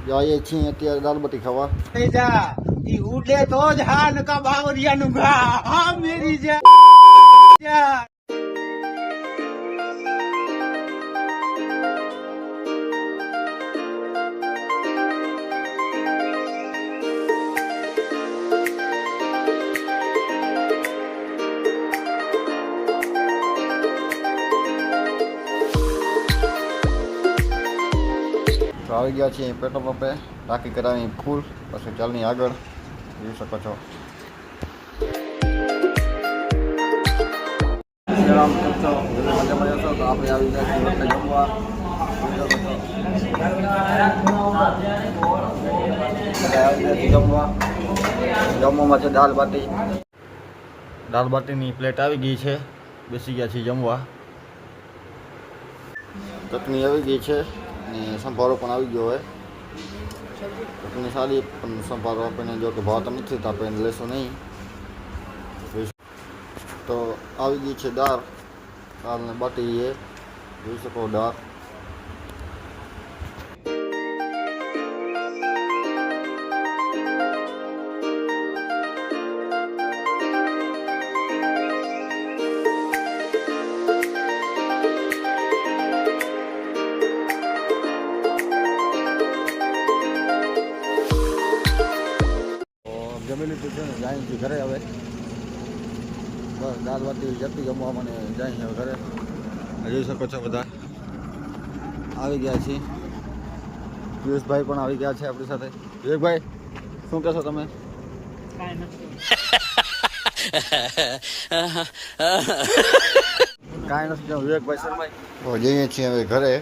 જઈએ છીએ અત્યારે દાળ બાટી ખાવા. ઉડે તો જ હા નકા બાવરિયા નું ઘા હા મેરી જા. તો આવી ગયા છીએ પેટ્રોલ પંપે, ટાંકી કરાવી ફૂલ, પછી ચાલની આગળ જોઈ શકો છો. આમ કેમ છો? મજામાં જશો તો આપણે આવી ગયા છીએ હોટલે જમવા. જમવામાં છે દાળ બાટી. દાળ બાટીની પ્લેટ આવી ગઈ છે, બેસી ગયા છીએ જમવા. ચટણી આવી ગઈ છે અને સંભારો પણ આવી ગયો હોય. ચટણી સારી પણ સંભારો આપણને જો કે ભાવતો નથી તો આપણે લેશું નહીં. તો આવી ગઈ છે દાળ ને બાટી એ જોઈ શકો દાળ. જમી લીધું છે ને જાય છે ઘરે. હવે બસ દાળ બાટી જતી જમવા મને જાય છે ઘરે. જોઈ શકો છો બધા આવી ગયા છીએ. પિયુષભાઈ પણ આવી ગયા છે આપણી સાથે. વિવેકભાઈ શું કહેશો તમે? કાંઈ નથી. વિવેકભાઈ શર્મા. જઈએ છીએ હવે ઘરે.